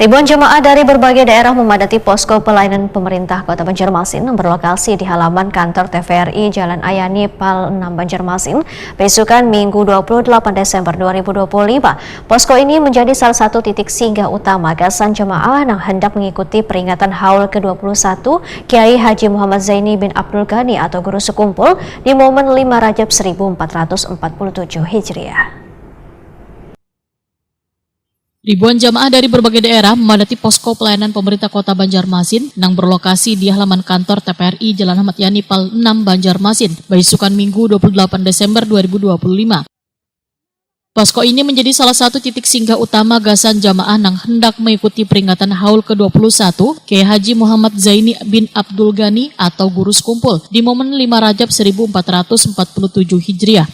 Ribuan jemaah dari berbagai daerah memadati posko pelayanan pemerintah Kota Banjarmasin yang berlokasi di halaman kantor TVRI Jalan Ayani Pal 6 Banjarmasin, besukan Minggu 28 Desember 2025. Posko ini menjadi salah satu titik singgah utama gasan jemaah yang hendak mengikuti peringatan Haul ke-21 Kiai Haji Muhammad Zaini bin Abdul Ghani atau Guru Sekumpul di momen 5 Rajab 1447 Hijriah. Ribuan jamaah dari berbagai daerah memadati posko pelayanan pemerintah Kota Banjarmasin yang berlokasi di halaman kantor TVRI Jalan Ahmad Yani Pal 6 Banjarmasin, besukan Minggu 28 Desember 2025. Posko ini menjadi salah satu titik singgah utama gasan jamaah yang hendak mengikuti peringatan Haul ke-21 Kiai Haji Muhammad Zaini bin Abdul Ghani atau Guru Sekumpul di momen 5 Rajab 1447 Hijriah.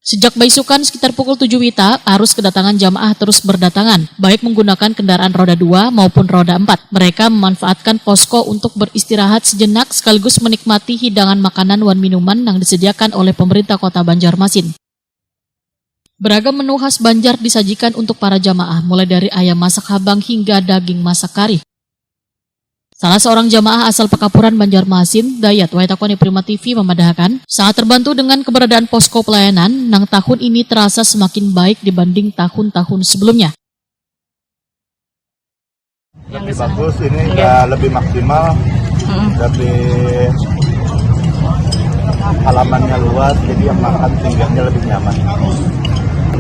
Sejak besukan sekitar pukul 7 WITA, arus kedatangan jamaah terus berdatangan, baik menggunakan kendaraan roda 2 maupun roda 4. Mereka memanfaatkan posko untuk beristirahat sejenak sekaligus menikmati hidangan makanan dan minuman yang disediakan oleh pemerintah Kota Banjarmasin. Beragam menu khas Banjar disajikan untuk para jamaah, mulai dari ayam masak habang hingga daging masak kari. Salah seorang jamaah asal Pekapuran Banjarmasin, Dayat Waitakoni Prima TV memadahkan, sangat terbantu dengan keberadaan posko pelayanan yang tahun ini terasa semakin baik dibanding tahun-tahun sebelumnya. Lebih bagus ini, lebih maksimal, lebih halamannya luas, jadi yang makan singgahnya lebih nyaman.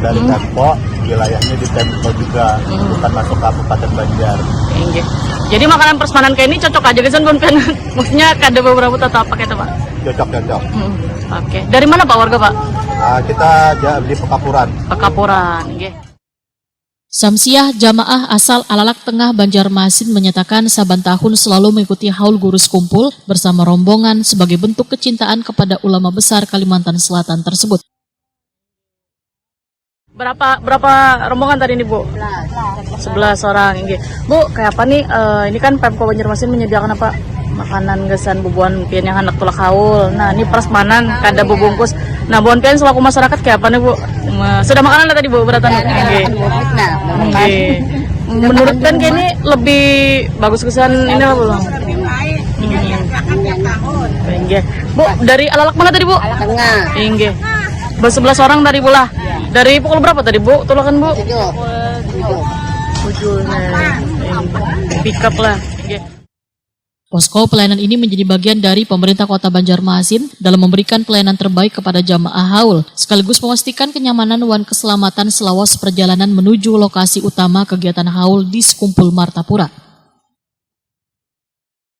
Dari Tempo, wilayahnya di Tempo juga, bukan masuk Kabupaten Banjar. Jadi makanan persemanan kayak ini cocok aja kan Bonpen? Maksudnya ada beberapa tata pakai itu Pak? Cocok. Oke. Dari mana Pak warga Pak? Kita di Pekapuran. Pekapuran, Samsiah jamaah asal Alalak Tengah Banjarmasin menyatakan saban tahun selalu mengikuti Haul Guru Sekumpul bersama rombongan sebagai bentuk kecintaan kepada ulama besar Kalimantan Selatan tersebut. Berapa rombongan tadi nih Bu? 11 orang. Bu, kayak apa nih? Ini kan Pemko Banjarmasin menyediakan apa? Makanan gesan bubuan pian yang hendak tulak haul. Nah, ini prasmanan kada bubungkus. Nah, buan pian selaku masyarakat kayak apa nih Bu? Sudah makanan tadi Bu beratan? Menurut kan kayak ini lebih bagus kesan ini lah Bu. Bu, dari Alalak mana tadi Bu? Tengah. 11 orang dari Bu lah. Dari pukul berapa tadi Bu? Tulakan Bu? 7. Pick up lah. Posko pelayanan ini menjadi bagian dari pemerintah Kota Banjarmasin dalam memberikan pelayanan terbaik kepada jamaah haul, sekaligus memastikan kenyamanan dan keselamatan selawas perjalanan menuju lokasi utama kegiatan haul di Sekumpul Martapura.